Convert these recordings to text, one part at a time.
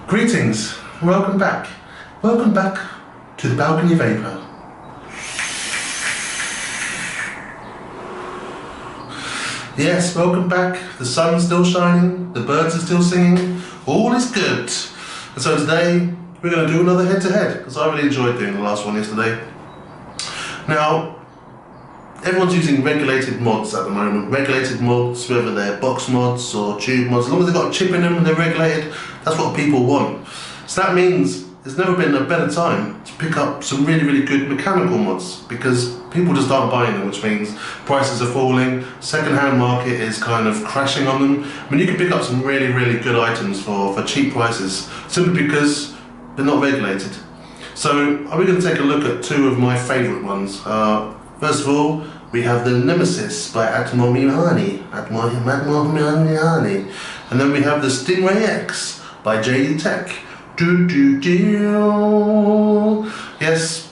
Greetings, welcome back to the balcony vapor. Yes, welcome back. The sun's still shining, the birds are still singing, all is good. And so today we're going to do another head-to-head because I really enjoyed doing the last one yesterday. Now, everyone's using regulated mods at the moment. Regulated mods, whether they're box mods or tube mods, as long as they've got a chip in them and they're regulated, that's what people want. So that means there's never been a better time to pick up some really good mechanical mods because people just aren't buying them, which means prices are falling, second-hand market is kind of crashing on them. I mean, you can pick up some really good items for cheap prices simply because they're not regulated. So we're going to take a look at two of my favourite ones. First of all, we have the Nemesis by Atmomixani, and then we have the Stingray X by JD Tech. Yes,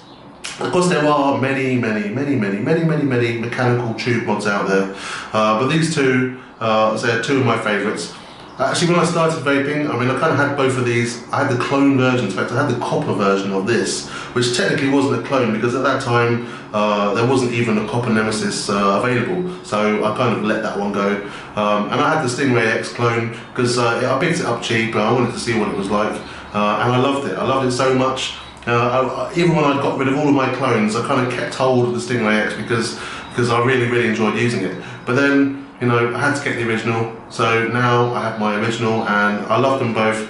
of course there are many mechanical tube mods out there, but these two are two of my favourites. Actually, when I started vaping, I mean, I kind of had both of these. I had the clone version. In fact, I had the copper version of this, which technically wasn't a clone because at that time there wasn't even a copper Nemesis available. So I kind of let that one go. And I had the Stingray X clone because I picked it up cheap and I wanted to see what it was like. And I loved it. I loved it so much. Even when I got rid of all of my clones, I kind of kept hold of the Stingray X because I really enjoyed using it. But then, you know, I had to get the original, so now I have my original and I love them both.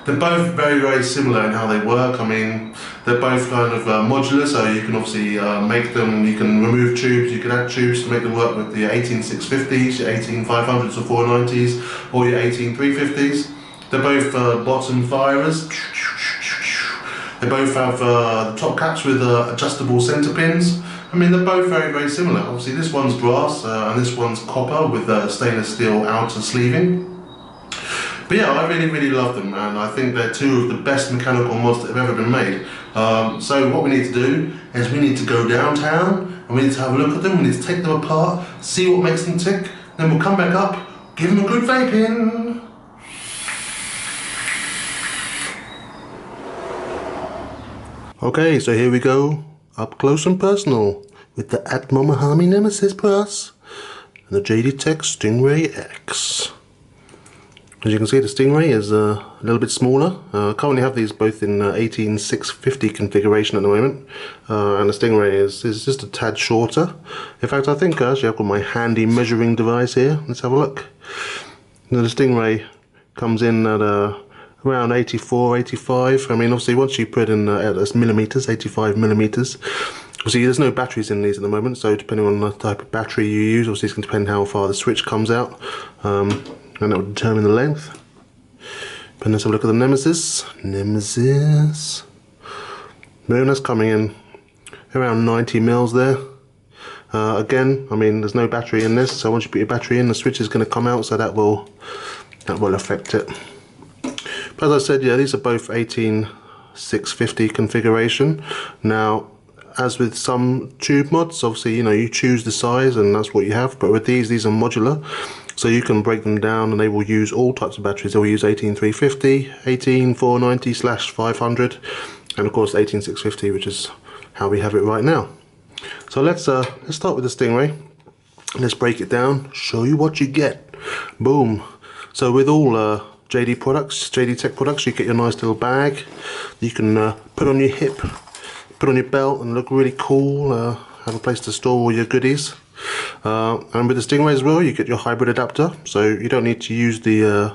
They're both very similar in how they work. I mean, they're both kind of modular, so you can obviously make them, you can remove tubes, you can add tubes to make them work with the 18650s, your 18500s or 490s, or your 18350s. They're both bottom firers. They both have the top caps with adjustable centre pins. I mean, they're both very similar. Obviously, this one's brass and this one's copper with stainless steel outer sleeving. But yeah, I really love them, and I think they're two of the best mechanical mods that have ever been made. So what we need to do is we need to go downtown and we need to have a look at them. We need to take them apart, see what makes them tick. Then we'll come back up, give them a good vaping. Okay, so here we go. Up close and personal with the Atmomixani Nemesis Plus and the JD Tech Stingray X. As you can see, the Stingray is a little bit smaller. I currently have these both in 18650 configuration at the moment, and the Stingray is just a tad shorter. In fact, I think actually I've got my handy measuring device here. Let's have a look. Now, the Stingray comes in at around 84, 85. I mean, obviously once you put in that's millimeters, 85 millimeters. Obviously there's no batteries in these at the moment, so depending on the type of battery you use, obviously it's going to depend how far the switch comes out, and that will determine the length. But let's have a look at the Nemesis. Boom, that's coming in around 90 mils there. Again, I mean, there's no battery in this, so once you put your battery in, the switch is going to come out, so that will affect it. But as I said, yeah, these are both 18650 configuration. Now, as with some tube mods, obviously, you know, you choose the size and that's what you have. But with these are modular, so you can break them down and they will use all types of batteries. They will use 18350, 18490/500, and of course 18650, which is how we have it right now. So let's start with the Stingray. Let's break it down, show you what you get. Boom. So with all JD products, JD Tech products, you get your nice little bag you can put on your hip, put on your belt and look really cool, have a place to store all your goodies. And with the Stingray as well, you get your hybrid adapter, so you don't need to use the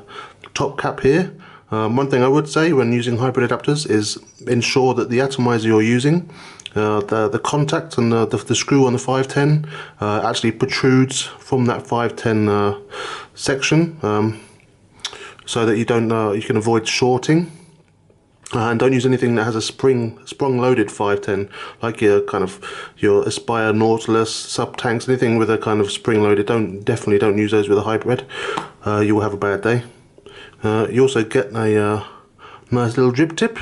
top cap here. One thing I would say when using hybrid adapters is ensure that the atomizer you're using, the contact and the screw on the 510 actually protrudes from that 510 section, so that you can avoid shorting. And don't use anything that has a sprung-loaded 510, like your Aspire Nautilus sub tanks, anything with a kind of spring-loaded. Definitely don't use those with a hybrid. You will have a bad day. You also get a nice little drip tip,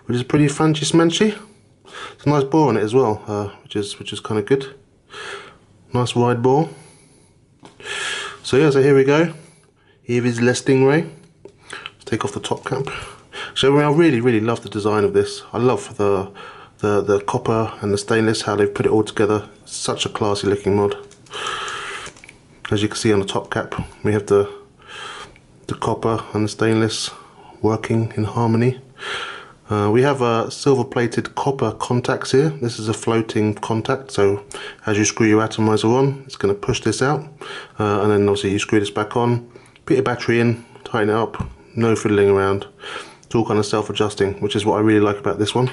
which is pretty fancy smanchy. It's a nice bore on it as well, which is kind of good. Nice wide bore. So yeah, so here we go. Here is the Stingray. Let's take off the top cap. So I really love the design of this. I love the copper and the stainless, how they've put it all together. Such a classy looking mod. As you can see on the top cap, we have the copper and the stainless working in harmony. We have silver plated copper contacts here. This is a floating contact, so as you screw your atomizer on, it's going to push this out, and then obviously you screw this back on, put your battery in, tighten it up, no fiddling around. It's all kind of self-adjusting, which is what I really like about this one.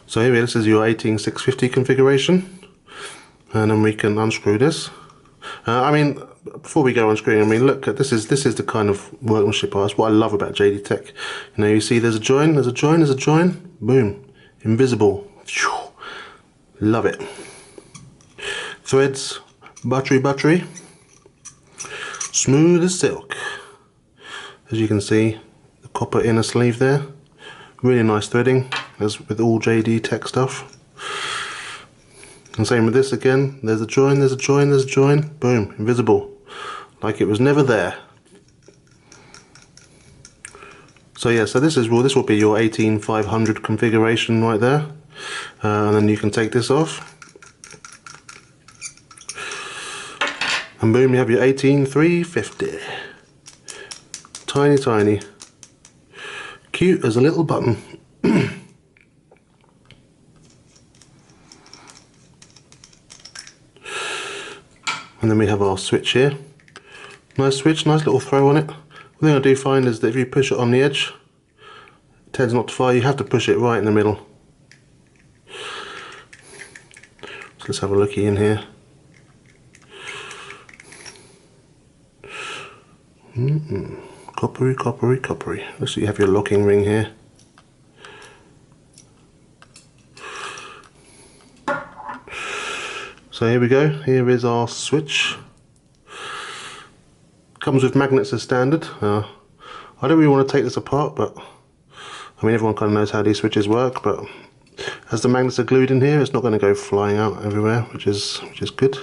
So here this is your 18650 configuration, and then we can unscrew this. I mean, before we go unscrewing, I mean, look, this is the kind of workmanship. That's what I love about JD Tech. You know, you see there's a join, there's a join, there's a join, boom, invisible. Love it. Threads, buttery, smooth as silk. As you can see, the copper inner sleeve there, really nice threading, as with all JD Tech stuff. And same with this again, there's a join, there's a join, there's a join, boom, invisible, like it was never there. So yeah, so this will be your 18500 configuration right there, and then you can take this off, and boom, you have your 18350. Tiny, cute as a little button. And then we have our switch here. Nice switch, nice little throw on it. One thing I do find is that if you push it on the edge, it tends not to fire. You have to push it right in the middle. So let's have a looky in here. Coppery. Let's see, you have your locking ring here. So here we go, here is our switch. Comes with magnets as standard. I don't really want to take this apart, but I mean, everyone kind of knows how these switches work, but as the magnets are glued in here, it's not going to go flying out everywhere, which is good.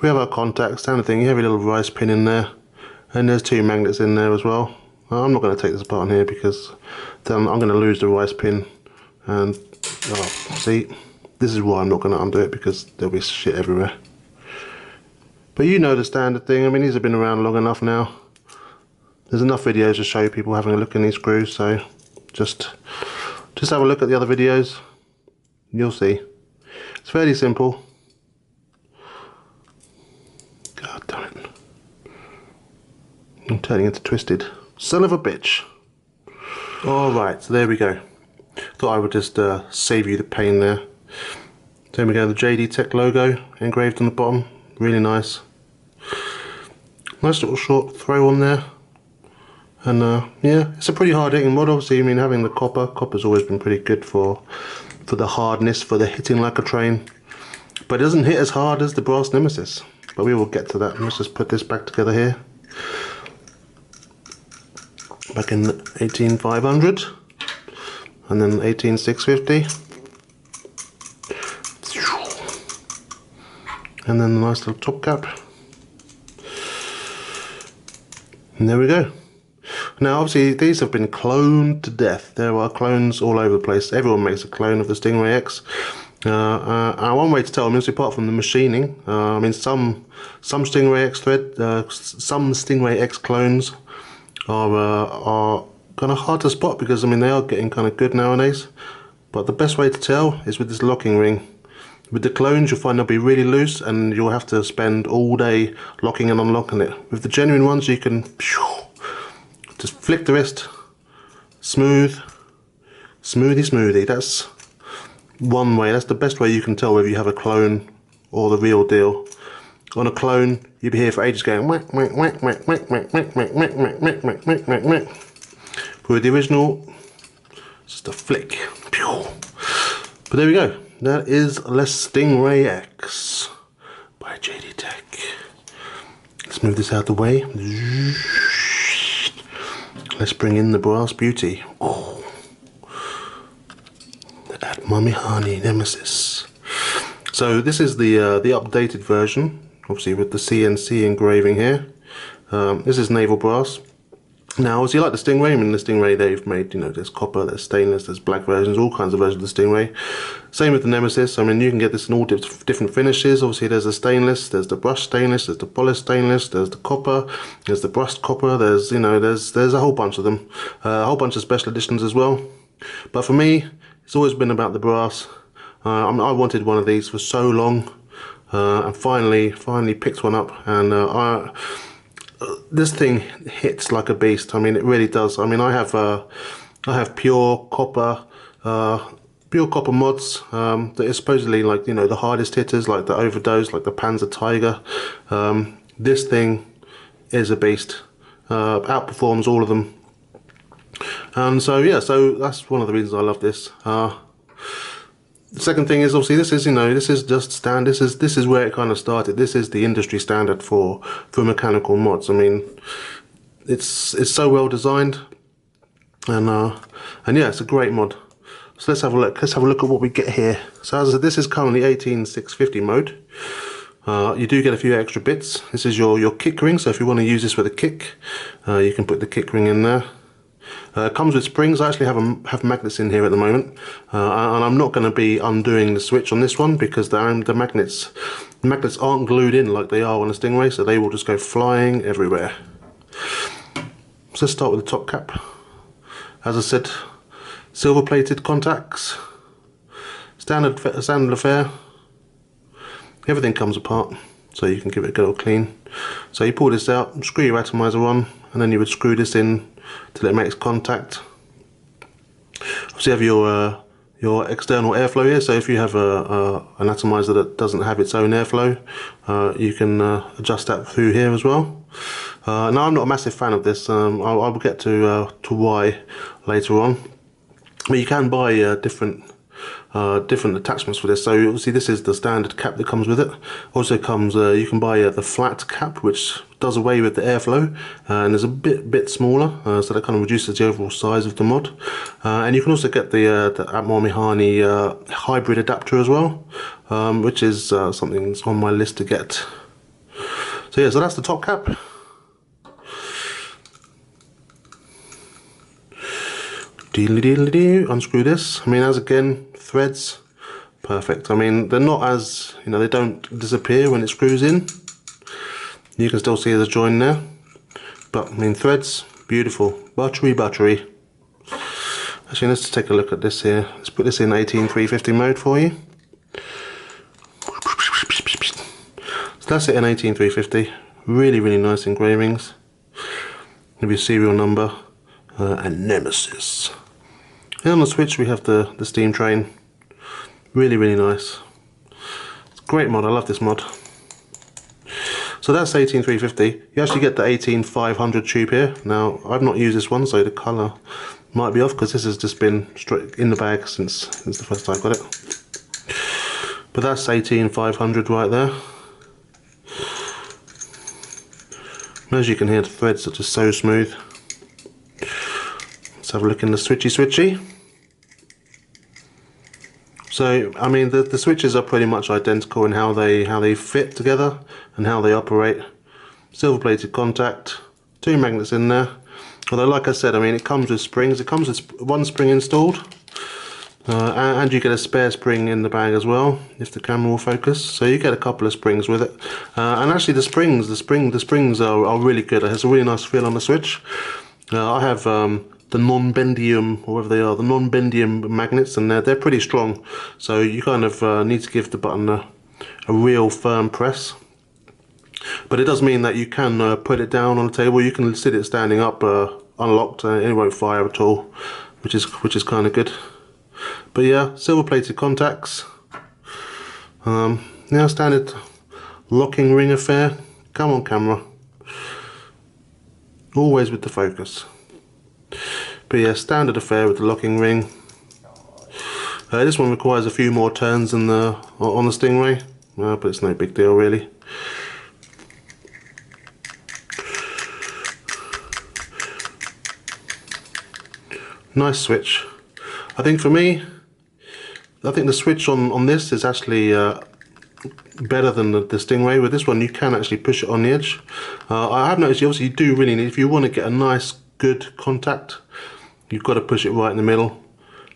We have our contact, standard thing. You have your little rice pin in there, and there's two magnets in there as well. I'm not going to take this apart in here because then I'm going to lose the rice pin, and see, this is why I'm not going to undo it, because there'll be shit everywhere. But you know the standard thing. I mean, these have been around long enough now. There's enough videos to show people having a look in these screws, so just have a look at the other videos. You'll see. It's fairly simple. God damn it. I'm turning into Twisted. Son of a bitch. Alright, so there we go. Thought I would just save you the pain there. There we go, the JD Tech logo engraved on the bottom, really nice. Nice little short throw on there, and yeah, it's a pretty hard hitting mod. Obviously, I mean, having the copper's always been pretty good for the hardness, for the hitting like a train, but it doesn't hit as hard as the brass Nemesis, but we will get to that. Let's just put this back together here. Back in 18500, and then 18650. And then the nice little top cap, and there we go. Now obviously these have been cloned to death. There are clones all over the place. Everyone makes a clone of the Stingray X. One way to tell them is, apart from the machining, I mean, some Stingray X some Stingray X clones are kind of hard to spot, because I mean, they are getting kind of good nowadays. But the best way to tell is with this locking ring. With the clones, you'll find they'll be really loose, and you'll have to spend all day locking and unlocking it. With the genuine ones, you can just flick the wrist, smoothie. That's one way. That's the best way you can tell whether you have a clone or the real deal. On a clone, you'll be here for ages going whack, whack, whack, whack, whack, whack, whack, whack, whack, whack, whack, whack, whack, whack, whack. But with the original, it's just a flick. But there we go. That is the Stingray X by JD Tech. Let's move this out of the way. Let's bring in the brass beauty. Oh, the Atmomixani Nemesis. So this is the updated version, obviously with the CNC engraving here. This is naval brass. Now, obviously, like the Stingray, I mean, the Stingray they've made, you know, there's copper, there's stainless, there's black versions, all kinds of versions of the Stingray. Same with the Nemesis. I mean, you can get this in all different finishes. Obviously, there's the stainless, there's the brushed stainless, there's the polished stainless, there's the copper, there's the brushed copper. There's, you know, there's a whole bunch of them, a whole bunch of special editions as well. But for me, it's always been about the brass. I wanted one of these for so long, and finally picked one up, and this thing hits like a beast. I mean, it really does. I mean, I have pure copper mods that is supposedly, like, you know, the hardest hitters, like the Overdose, like the Panzer Tiger. This thing is a beast. Outperforms all of them. And so yeah, so that's one of the reasons I love this. The second thing is, obviously, this is, you know, this is just standard. This is where it kind of started. This is the industry standard for mechanical mods. I mean, it's so well designed, and yeah, it's a great mod. So let's have a look. Let's have a look at what we get here. So as I said, this is currently 18650 mode. You do get a few extra bits. This is your kick ring. So if you want to use this with a kick, you can put the kick ring in there. Comes with springs. I actually have magnets in here at the moment, and I'm not going to be undoing the switch on this one because the magnets aren't glued in like they are on a Stingray, so they will just go flying everywhere. So let's start with the top cap. As I said, silver plated contacts, standard affair. Everything comes apart, so you can give it a good old clean. So you pull this out, screw your atomizer on, and then you would screw this in till it makes contact. Obviously, you have your external airflow here. So if you have an atomizer that doesn't have its own airflow, you can adjust that through here as well. Now, I'm not a massive fan of this. I will get to why later on. But you can buy different attachments for this. So obviously this is the standard cap that comes with it. Also comes, you can buy the flat cap, which does away with the airflow, and is a bit smaller, so that kind of reduces the overall size of the mod. And you can also get the Atmomixani hybrid adapter as well, which is something that's on my list to get. So yeah, so that's the top cap. Unscrew this. I mean, as again, threads, perfect. I mean, they're not as, you know, they don't disappear when it screws in. You can still see the join there, but I mean, threads, beautiful, buttery. Actually, let's take a look at this here. Let's put this in 18350 mode for you. So that's it in 18350. Really nice engravings. Maybe a serial number and Nemesis. And on the switch we have the steam train. Really nice. It's a great mod. I love this mod. So that's 18350. You actually get the 18500 tube here. Now, I've not used this one, so the colour might be off because this has just been straight in the bag since the first time I got it. But that's 18500 right there. And as you can hear, the threads are just so smooth. Let's have a look in the switchy. So I mean, the switches are pretty much identical in how they fit together and how they operate. Silver plated contact, 2 magnets in there. Although, like I said, I mean, it comes with springs. It comes with 1 spring installed, and you get a spare spring in the bag as well if the camera will focus. So you get a couple of springs with it, and actually the springs are really good. It has a really nice feel on the switch. I have the non-bendium, or whatever they are, the non-bendium magnets, and they're pretty strong. So you kind of need to give the button a real firm press. But it does mean that you can put it down on the table. You can sit it standing up, unlocked, and it won't fire at all, which is kind of good. But yeah, silver-plated contacts. Yeah, standard locking ring affair. Come on, camera. Always with the focus. But yeah, standard affair with the locking ring. This one requires a few more turns than on the Stingray, but it's no big deal really. Nice switch. I think for me, I think the switch on this is actually better than the Stingray. With this one you can actually push it on the edge. I have noticed you obviously do really need, if you want to get a nice good contact. You've got to push it right in the middle,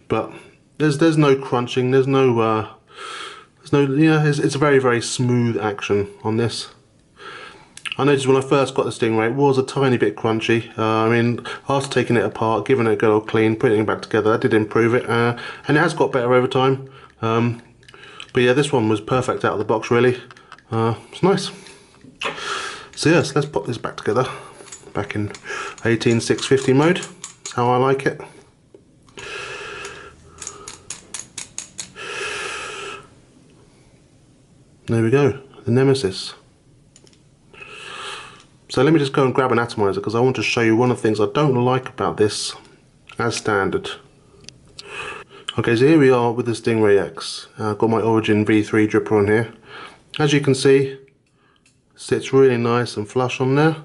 but there's no crunching, there's no it's a very, very smooth action on this. I noticed when I first got the Stingray it was a tiny bit crunchy. I mean, after taking it apart, giving it a good old clean, putting it back together, that did improve it, and it has got better over time. But yeah, this one was perfect out of the box, really. It's nice. So yes, let's pop this back together, back in 18650 mode. That's how I like it. There we go, the Nemesis. So let me just go and grab an atomizer, because I want to show you one of the things I don't like about this as standard. Okay, so here we are with the Stingray X. I've got my Origin V3 dripper on here. As you can see, sits really nice and flush on there.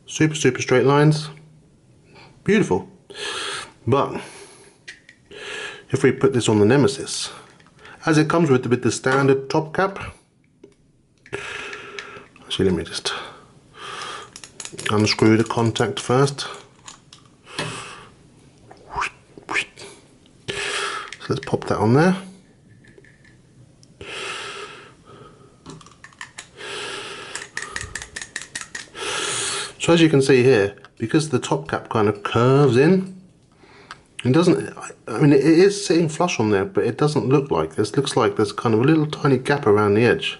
Super straight lines. Beautiful. But if we put this on the Nemesis, as it comes with the standard top cap. Actually, let me just unscrew the contact first. So let's pop that on there. So as you can see here, because the top cap kind of curves in, it doesn't, I mean, it is sitting flush on there, but it doesn't look like this. It looks like there's kind of a little tiny gap around the edge.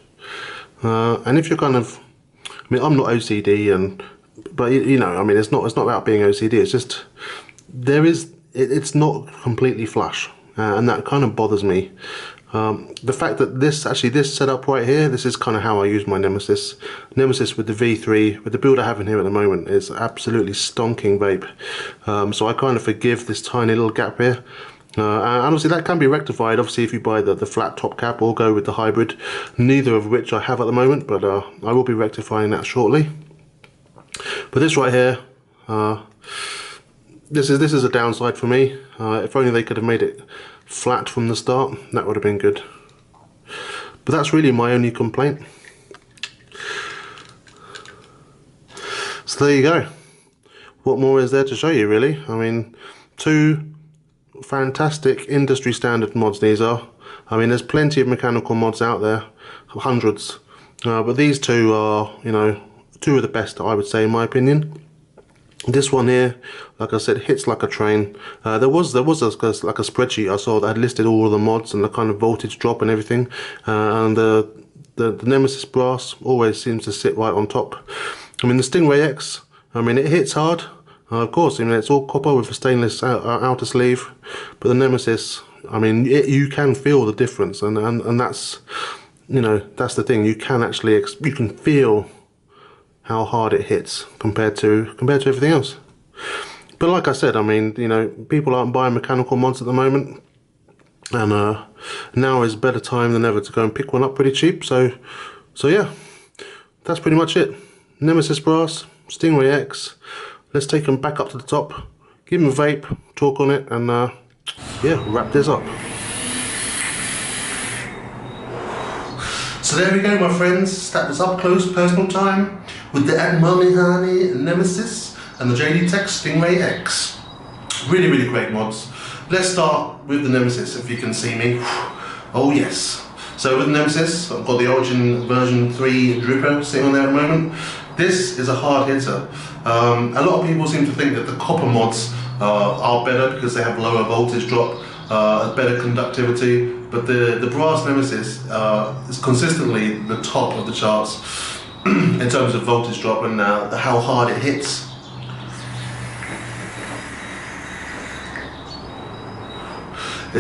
And if you're kind of, I mean, I'm not OCD, but you know, I mean, it's not about being OCD. It's just it's not completely flush, and that kind of bothers me. The fact that this setup right here, this is kind of how I use my Nemesis. Nemesis with the V3, with the build I have in here at the moment, is absolutely stonking vape. So I kind of forgive this tiny little gap here. And obviously that can be rectified, obviously, if you buy the flat top cap or go with the hybrid, neither of which I have at the moment, but I will be rectifying that shortly. But this right here, this is a downside for me. If only they could have made it flat from the start, that would have been good. But that's really my only complaint. So there you go. What more is there to show you, really? I mean, two fantastic industry standard mods these are. I mean, there's plenty of mechanical mods out there, hundreds, but these two are, you know, two of the best, I would say, in my opinion. This one here, like I said, hits like a train. There was like a spreadsheet I saw that had listed all of the mods and the kind of voltage drop and everything, and the Nemesis brass always seems to sit right on top. I mean, the Stingray X, I mean, it hits hard. Of course, I mean, it's all copper with a stainless outer sleeve, but the Nemesis, I mean, you can feel the difference, and that's, you know, that's the thing. You can actually you can feel how hard it hits compared to everything else. But like I said, I mean, you know, people aren't buying mechanical mods at the moment, and now is a better time than ever to go and pick one up pretty cheap. So yeah, that's pretty much it. Nemesis brass, Stingray X. Let's take them back up to the top, give them a vape, talk on it, and yeah, wrap this up. So there we go, my friends. That was up close personal time with the Atmomixani Nemesis and the JD Tech Stingray X. Really, really great mods. Let's start with the Nemesis, if you can see me. Oh yes. So with the Nemesis, I've got the Origin version 3 dripper sitting on there at the moment. This is a hard hitter. A lot of people seem to think that the copper mods are better because they have lower voltage drop, better conductivity, but the brass Nemesis is consistently the top of the charts in terms of voltage drop and how hard it hits.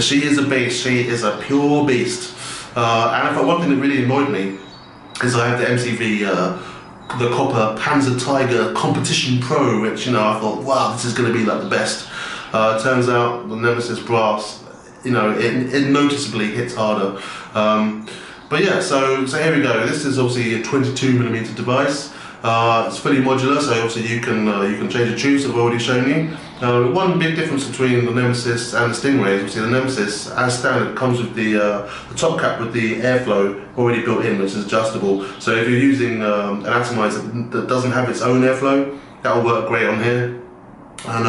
She is a beast, she is a pure beast. And one thing that really annoyed me is I have the MCV the copper Panzer Tiger Competition Pro, which, you know, I thought, wow, this is going to be like the best. Turns out the Nemesis brass, you know, it noticeably hits harder. But yeah, so here we go. This is obviously a 22mm device. It's fully modular, so obviously you can change the tubes. I've already shown you. One big difference between the Nemesis and the Stingray is obviously the Nemesis, as standard, comes with the top cap with the airflow already built in, which is adjustable. So if you're using an atomizer that doesn't have its own airflow, that'll work great on here. And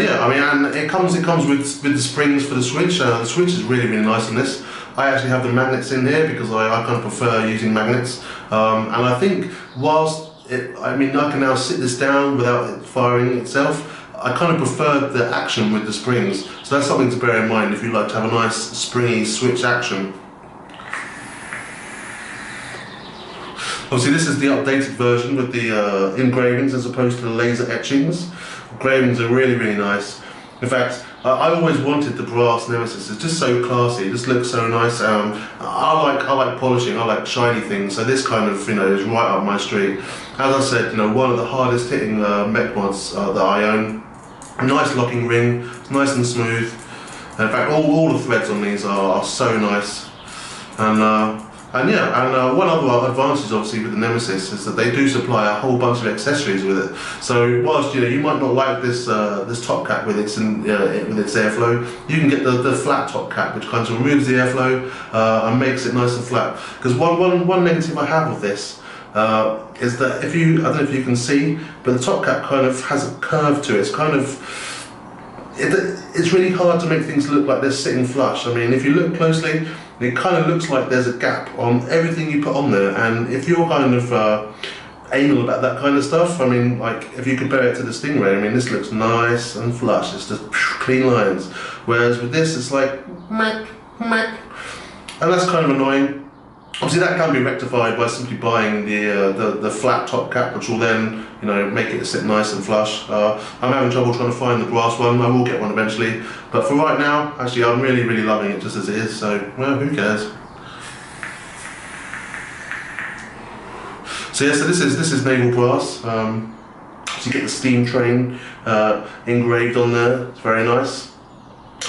yeah, I mean, and it comes with the springs for the switch. The switch is really nice on this. I actually have the magnets in here because I kind of prefer using magnets. And I think whilst I mean, I can now sit this down without it firing itself. I kind of prefer the action with the springs. So that's something to bear in mind if you like to have a nice springy switch action. Obviously this is the updated version with the engravings as opposed to the laser etchings. Engravings are really nice. In fact, I always wanted the brass Nemesis. It's just so classy. It just looks so nice. I like polishing. I like shiny things. So this kind of, you know, is right up my street. As I said, you know, one of the hardest hitting mech mods that I own. A nice locking ring. It's nice and smooth. And in fact, all the threads on these are so nice. And yeah, one other advantage obviously with the Nemesis is that they do supply a whole bunch of accessories with it. So whilst you might not like this this top cap with its airflow, you can get the flat top cap, which kind of removes the airflow and makes it nice and flat. Because one negative I have of this is that I don't know if you can see, but the top cap kind of has a curve to it. It's kind of it's really hard to make things look like they're sitting flush. I mean, if you look closely, it kind of looks like there's a gap on everything you put on there, and if you're kind of anal about that kind of stuff, I mean, like if you compare it to the Stingray, I mean, this looks nice and flush, it's just clean lines, whereas with this it's like mac, and that's kind of annoying. Obviously that can be rectified by simply buying the flat top cap, which will then, you know, make it sit nice and flush. I'm having trouble trying to find the brass one. I will get one eventually, but for right now, actually, I'm really loving it just as it is. So, well, who cares? So yeah, so this is naval brass. So you get the steam train engraved on there. It's very nice.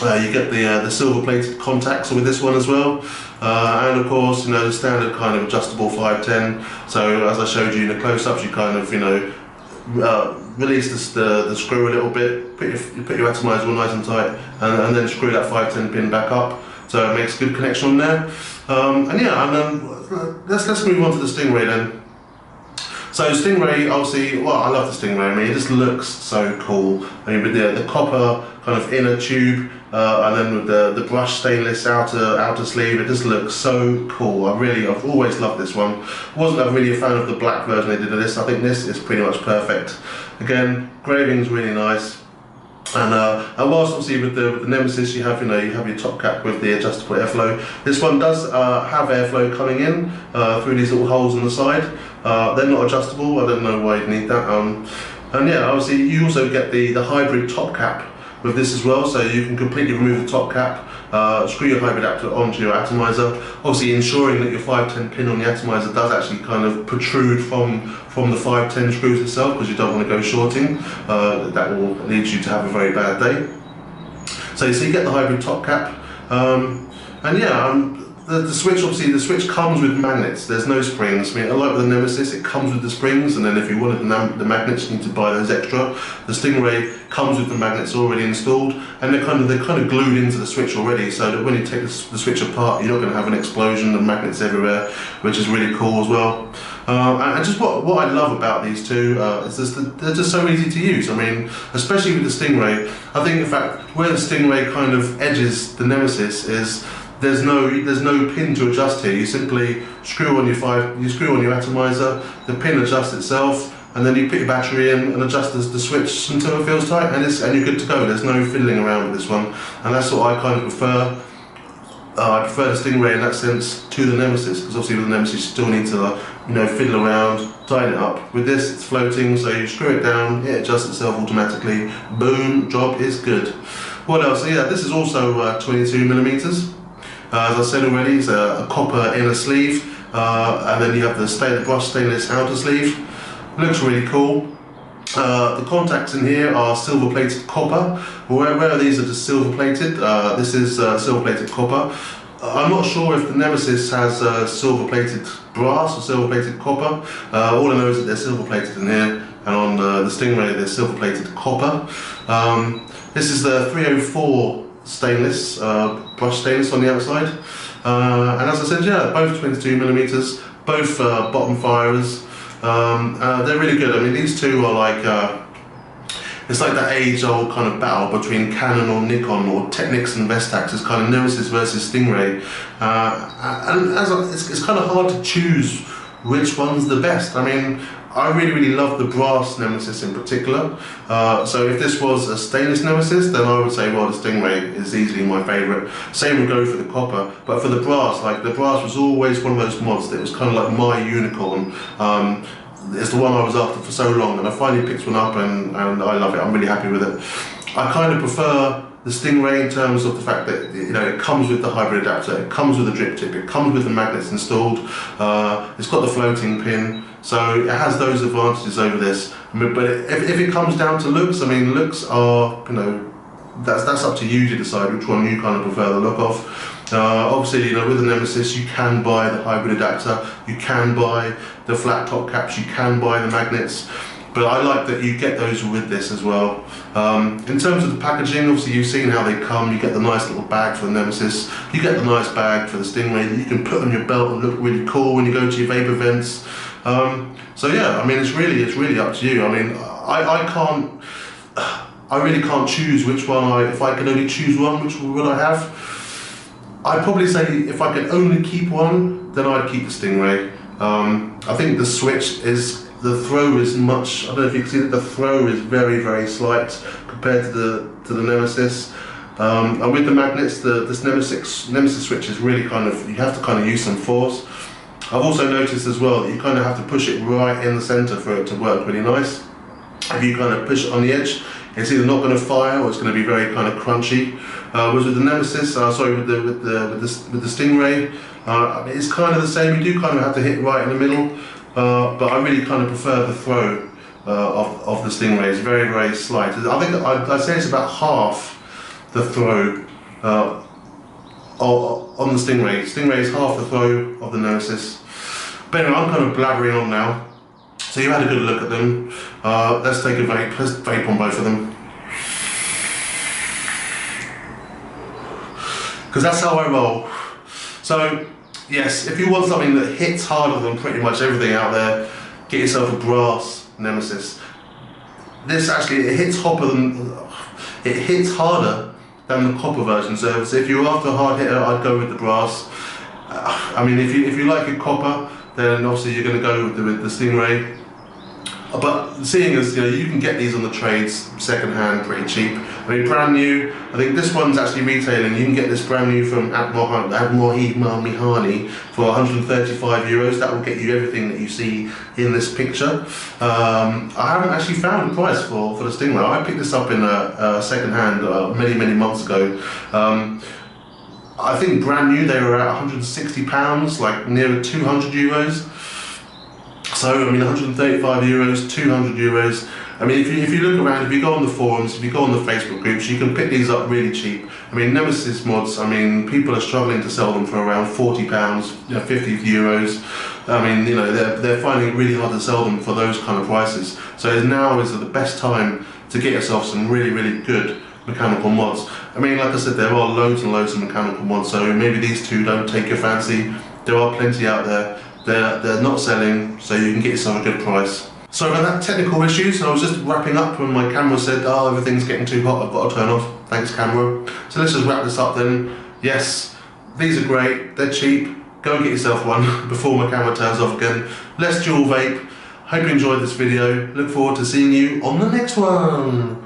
You get the silver-plated contacts with this one as well, and of course, you know, the standard kind of adjustable 510. So as I showed you in the close-ups, you kind of, you know, release the screw a little bit, put your atomizer all nice and tight, and then screw that 510 pin back up, so it makes a good connection on there. And yeah, and then let's move on to the Stingray then. So Stingray, obviously, well, I love the Stingray. I mean, it just looks so cool. I mean, with the copper kind of inner tube, and then with the brushed stainless outer sleeve, it just looks so cool. I've always loved this one. Wasn't really a fan of the black version they did of this. I think this is pretty much perfect. Again, engraving's really nice. And whilst obviously with the Nemesis you have your top cap with the adjustable airflow. This one does have airflow coming in through these little holes on the side. They're not adjustable. I don't know why you'd need that. And yeah, obviously you also get the hybrid top cap with this as well, so you can completely remove the top cap, screw your hybrid adapter onto your atomizer, obviously ensuring that your 510 pin on the atomizer does actually kind of protrude from the 510 screws itself, because you don't want to go shorting. That will lead you to have a very bad day. So you get the hybrid top cap, and yeah, the switch, obviously the switch comes with magnets. There's no springs. I mean, like with the Nemesis, it comes with the springs, and then if you wanted the magnets, you need to buy those extra. The Stingray comes with the magnets already installed, and they're kind of glued into the switch already, so that when you take the switch apart, you're not going to have an explosion of magnets everywhere, which is really cool as well. And just what I love about these two is just that they're just so easy to use. I mean, especially with the Stingray, I think in fact where the Stingray kind of edges the Nemesis is there's no pin to adjust here. You simply screw on your atomizer, the pin adjusts itself, and then you put your battery in and adjust the switch until it feels tight, and you're good to go. There's no fiddling around with this one, and that's what I kind of prefer. I prefer the Stingray in that sense to the Nemesis, because obviously with the Nemesis you still need to fiddle around, tighten it up. With this it's floating, so you screw it down, it adjusts itself automatically, boom, job is good. What else? So yeah, this is also 22mm. As I said already, it's a copper inner sleeve, and then you have the brushed stainless outer sleeve. Looks really cool. The contacts in here are silver plated copper. Where these are just silver plated, this is silver plated copper. I'm not sure if the Nemesis has silver plated brass or silver plated copper. All I know is that they're silver plated in here, and on the Stingray they're silver plated copper. This is the 304 stainless, brushed stainless on the outside, and as I said, yeah, both 22mm, both bottom firers. They're really good. I mean, these two are like, it's like that age-old kind of battle between Canon or Nikon or Technics and Vestax. It's kind of Nemesis versus Stingray, and it's kind of hard to choose which one's the best. I mean, I really love the brass Nemesis in particular. So if this was a stainless Nemesis, then I would say, well, the Stingray is easily my favourite. Same would go for the copper, but for the brass, like the brass was always one of those mods that was kind of like my unicorn. It's the one I was after for so long, and I finally picked one up, and I love it. I'm really happy with it. I kind of prefer the Stingray in terms of the fact that, you know, it comes with the hybrid adapter, it comes with a drip tip, it comes with the magnets installed, it's got the floating pin, so it has those advantages over this. I mean, but if it comes down to looks, I mean, looks are, you know, that's up to you to decide which one you kind of prefer the look of. Obviously, you know, with the Nemesis, you can buy the hybrid adapter, you can buy the flat top caps, you can buy the magnets, but I like that you get those with this as well. In terms of the packaging, obviously you've seen how they come. You get the nice little bag for the Nemesis, you get the nice bag for the Stingray that you can put on your belt and look really cool when you go to your vape events. So yeah, I mean, it's really up to you. I mean, I really can't choose which one. If I could only choose one, which would I have? I'd probably say if I could only keep one, then I'd keep the Stingray. I think the switch is, the throw is much, I don't know if you can see that the throw is very slight compared to the Nemesis. And with the magnets, this Nemesis switch is really kind of, you have to kind of use some force. I've also noticed as well that you kind of have to push it right in the center for it to work really nice. If you kind of push it on the edge, it's either not going to fire or it's going to be very kind of crunchy. Whereas with the Nemesis, with the Stingray, it's kind of the same. You do kind of have to hit right in the middle, but I really kind of prefer the throw of the Stingray. It's very slight. I think I'd say it's about half the throw on the Stingray. Stingray is half the throw of the Nemesis. But anyway, I'm kind of blabbering on now. So you had a good look at them. Let's take a vape. Let's vape on both of them. Because that's how I roll. So yes, if you want something that hits harder than pretty much everything out there, get yourself a brass Nemesis. This actually, it hits harder than the copper version. So if you're after a hard hitter, I'd go with the brass. I mean, if you like your copper, then obviously you're going to go with the Stingray. But seeing as, you know, you can get these on the trades second hand pretty cheap. I mean, brand new, I think this one's actually retailing. You can get this brand new from Atmomixani for 135 euros. That will get you everything that you see in this picture. I haven't actually found a price for the Stingray. I picked this up in a second hand many months ago. I think brand new they were at £160, like near 200 euros. So, I mean, 135 euros, 200 euros. I mean, if you look around, if you go on the forums, if you go on the Facebook groups, you can pick these up really cheap. I mean, Nemesis mods, I mean, people are struggling to sell them for around £40, 50 euros. I mean, you know, they're finding it really hard to sell them for those kind of prices. So now is the best time to get yourself some really good mechanical mods. I mean, like I said, there are loads and loads of mechanical mods, so maybe these two don't take your fancy. There are plenty out there. They're not selling, so you can get yourself a good price. So about that, technical issues. I was just wrapping up when my camera said, oh, everything's getting too hot, I've got to turn off. Thanks, camera. So let's just wrap this up then. Yes, these are great, they're cheap. Go and get yourself one before my camera turns off again. Let's dual vape. Hope you enjoyed this video. Look forward to seeing you on the next one.